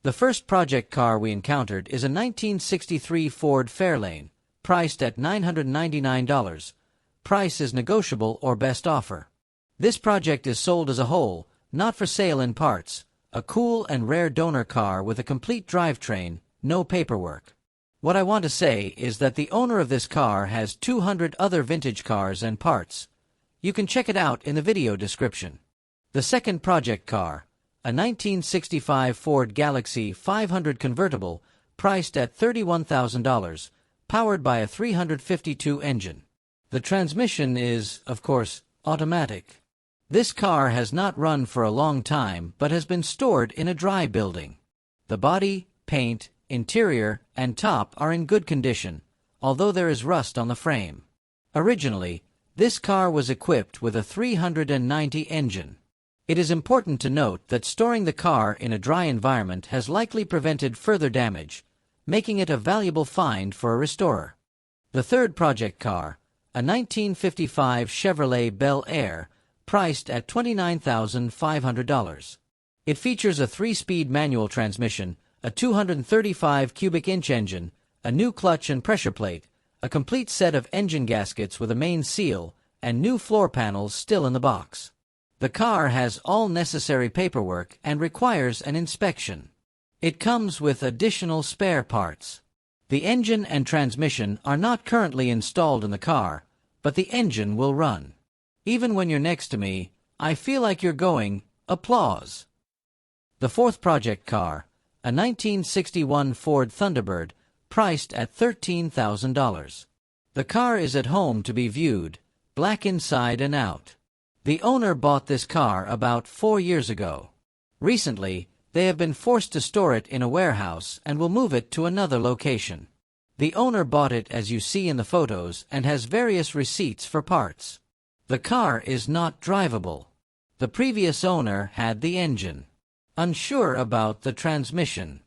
The first project car we encountered is a 1963 Ford Fairlane, priced at $999. Price is negotiable or best offer. This project is sold as a whole, not for sale in parts. A cool and rare donor car with a complete drivetrain, no paperwork. What I want to say is that the owner of this car has 200 other vintage cars and parts. You can check it out in the video description. The second project car, a 1965 Ford Galaxie 500 convertible, priced at $31,000, powered by a 352 engine. The transmission is, of course, automatic. This car has not run for a long time but has been stored in a dry building. The body, paint, interior, and top are in good condition, although there is rust on the frame. Originally, this car was equipped with a 390 engine. It is important to note that storing the car in a dry environment has likely prevented further damage, making it a valuable find for a restorer. The third project car, a 1955 Chevrolet Bel Air, priced at $29,500. It features a 3-speed manual transmission, a 235 cubic inch engine, a new clutch and pressure plate, a complete set of engine gaskets with a main seal, and new floor panels still in the box. The car has all necessary paperwork and requires an inspection. It comes with additional spare parts. The engine and transmission are not currently installed in the car, but the engine will run. Even when you're next to me, I feel like you're going, applause. The fourth project car, a 1961 Ford Thunderbird, priced at $13,000. The car is at home to be viewed, black inside and out. The owner bought this car about 4 years ago. Recently, they have been forced to store it in a warehouse and will move it to another location. The owner bought it as you see in the photos and has various receipts for parts. The car is not drivable. The previous owner had the engine. Unsure about the transmission.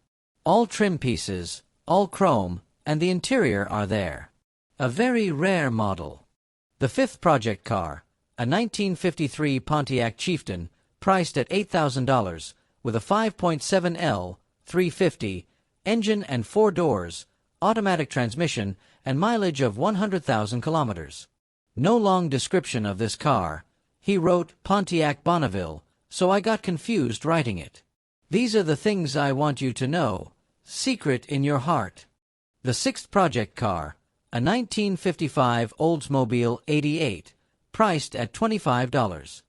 All trim pieces, all chrome, and the interior are there. A very rare model. The fifth project car, a 1953 Pontiac Chieftain, priced at $8,000, with a 5.7L 350 engine and 4 doors, automatic transmission, and mileage of 100,000 kilometers. No long description of this car. He wrote Pontiac Bonneville, so I got confused writing it. These are the things I want you to know. Secret in your heart. The sixth project car, a 1955 Oldsmobile 88, priced at $25.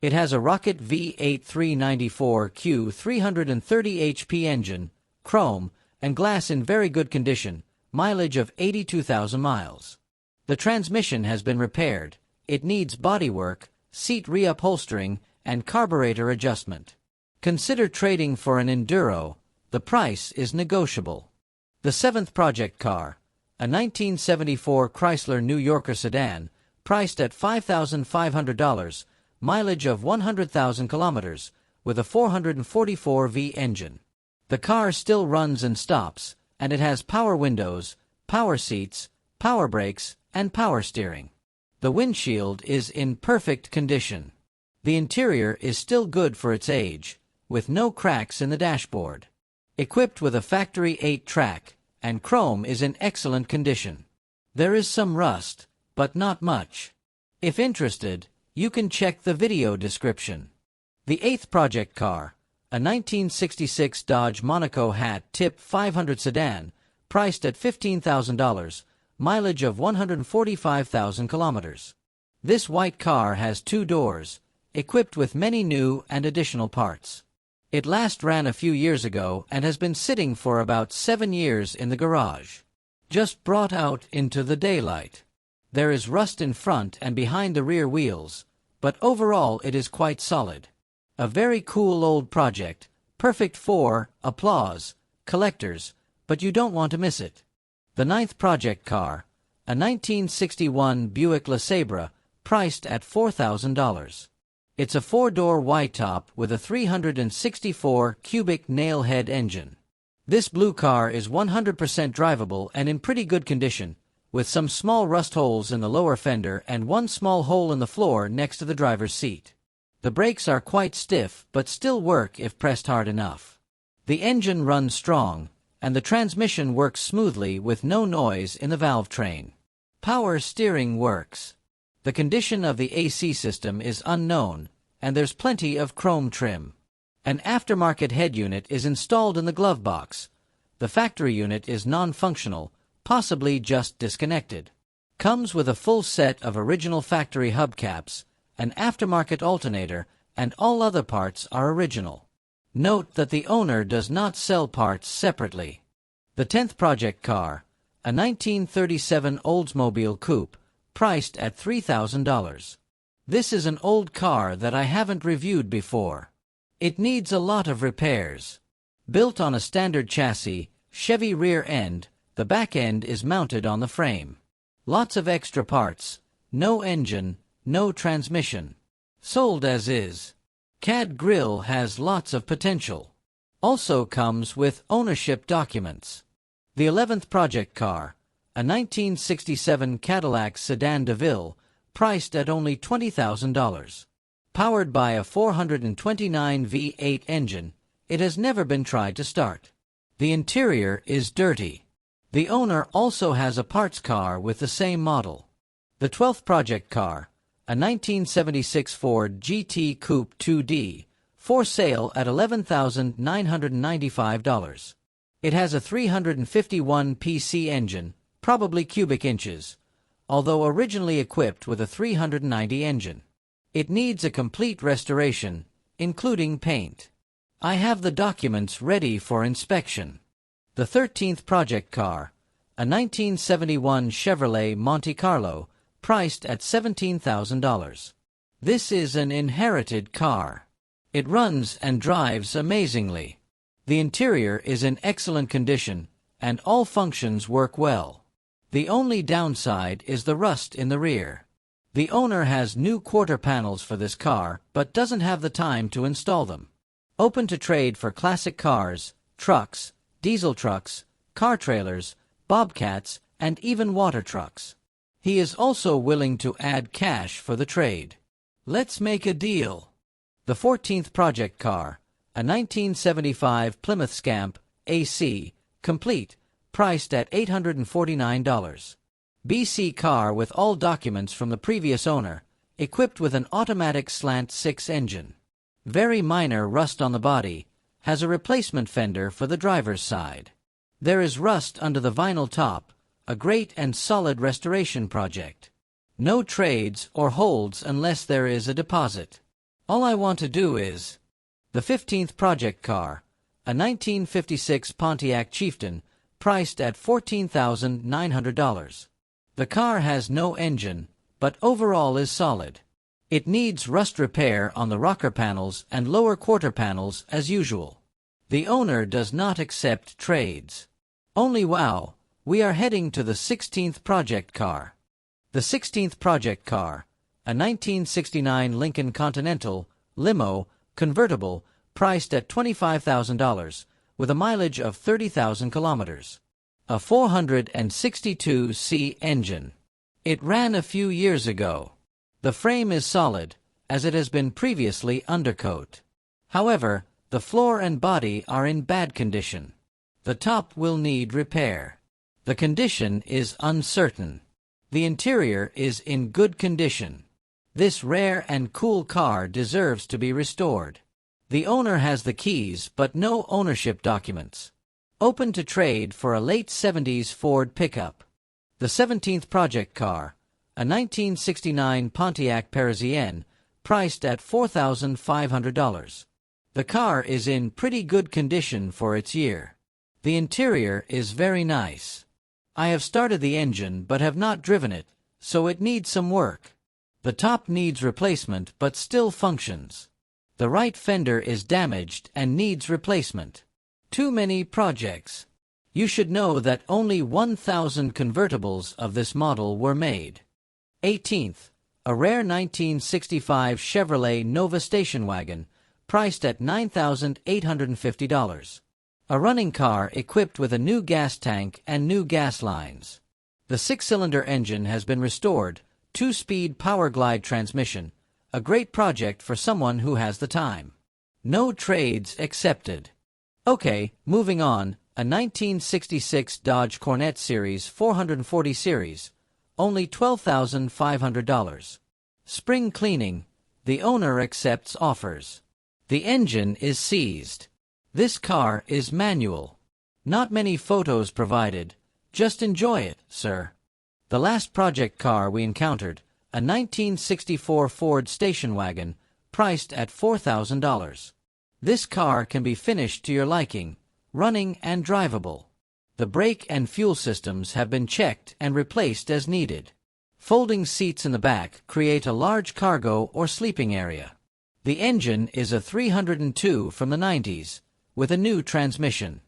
It has a Rocket V8 394Q 330 HP engine, chrome, and glass in very good condition, mileage of 82,000 miles. The transmission has been repaired. It needs bodywork, seat reupholstering, and carburetor adjustment. Consider trading for an Enduro. The price is negotiable. The seventh project car, a 1974 Chrysler New Yorker sedan, priced at $5,500, mileage of 100,000 kilometers, with a 444V engine. The car still runs and stops, and it has power windows, power seats, power brakes, and power steering. The windshield is in perfect condition. The interior is still good for its age, with no cracks in the dashboard. Equipped with a factory 8-track, and chrome is in excellent condition. There is some rust, but not much. If interested, you can check the video description. The eighth project car, a 1966 Dodge Monaco Hat Tip 500 sedan, priced at $15,000, mileage of 145,000 kilometers. This white car has 2 doors, equipped with many new and additional parts. It last ran a few years ago and has been sitting for about 7 years in the garage. Just brought out into the daylight. There is rust in front and behind the rear wheels, but overall it is quite solid. A very cool old project, perfect for, applause, collectors, but you don't want to miss it. The ninth project car, a 1961 Buick LeSabre, priced at $4,000. It's a 4-door white top with a 364 cubic nail head engine. This blue car is 100% drivable and in pretty good condition, with some small rust holes in the lower fender and one small hole in the floor next to the driver's seat. The brakes are quite stiff but still work if pressed hard enough. The engine runs strong, and the transmission works smoothly with no noise in the valve train. Power steering works. The condition of the AC system is unknown, and there's plenty of chrome trim. An aftermarket head unit is installed in the glove box. The factory unit is non-functional, possibly just disconnected. Comes with a full set of original factory hubcaps, an aftermarket alternator, and all other parts are original. Note that the owner does not sell parts separately. The 10th project car, a 1937 Oldsmobile Coupe, priced at $3,000. This is an old car that I haven't reviewed before. It needs a lot of repairs. Built on a standard chassis, Chevy rear end, the back end is mounted on the frame. Lots of extra parts, no engine, no transmission. Sold as is. CAD grille has lots of potential. Also comes with ownership documents. The 11th project car, a 1967 Cadillac Sedan DeVille, priced at only $20,000. Powered by a 429 V8 engine, it has never been tried to start. The interior is dirty. The owner also has a parts car with the same model. The 12th project car, a 1976 Ford GT Coupe 2D, for sale at $11,995. It has a 351 PC engine, probably cubic inches, although originally equipped with a 390 engine. It needs a complete restoration, including paint. I have the documents ready for inspection. The 13th project car, a 1971 Chevrolet Monte Carlo, priced at $17,000. This is an inherited car. It runs and drives amazingly. The interior is in excellent condition, and all functions work well. The only downside is the rust in the rear. The owner has new quarter panels for this car, but doesn't have the time to install them. Open to trade for classic cars, trucks, diesel trucks, car trailers, bobcats, and even water trucks. He is also willing to add cash for the trade. Let's make a deal. The 14th project car, a 1975 Plymouth Scamp AC, complete, priced at $849. BC car with all documents from the previous owner, equipped with an automatic slant 6 engine. Very minor rust on the body, has a replacement fender for the driver's side. There is rust under the vinyl top, a great and solid restoration project. No trades or holds unless there is a deposit. All I want to do is... The 15th project car, a 1956 Pontiac Chieftain, priced at $14,900. The car has no engine, but overall is solid. It needs rust repair on the rocker panels and lower quarter panels as usual. The owner does not accept trades. Only wow, we are heading to the 16th project car. The 16th project car, a 1969 Lincoln Continental, limo, convertible, priced at $25,000, with a mileage of 30,000 kilometers. A 462C engine. It ran a few years ago. The frame is solid, as it has been previously undercoat. However, the floor and body are in bad condition. The top will need repair. The condition is uncertain. The interior is in good condition. This rare and cool car deserves to be restored. The owner has the keys but no ownership documents. Open to trade for a late 70s Ford pickup. The 17th project car, a 1969 Pontiac Parisienne, priced at $4,500. The car is in pretty good condition for its year. The interior is very nice. I have started the engine but have not driven it, so it needs some work. The top needs replacement but still functions. The right fender is damaged and needs replacement. Too many projects. You should know that only 1,000 convertibles of this model were made. 18th, a rare 1965 Chevrolet Nova station wagon, priced at $9,850. A running car equipped with a new gas tank and new gas lines. The 6-cylinder engine has been restored, 2-speed Power Glide transmission, a great project for someone who has the time. No trades accepted. Okay, moving on, a 1966 Dodge Cornet Series 440 series, only $12,500. Spring cleaning, the owner accepts offers. The engine is seized. This car is manual. Not many photos provided. Just enjoy it, sir. The last project car we encountered, a 1964 Ford station wagon, priced at $4,000. This car can be finished to your liking, running and drivable. The brake and fuel systems have been checked and replaced as needed. Folding seats in the back create a large cargo or sleeping area. The engine is a 302 from the 90s, with a new transmission.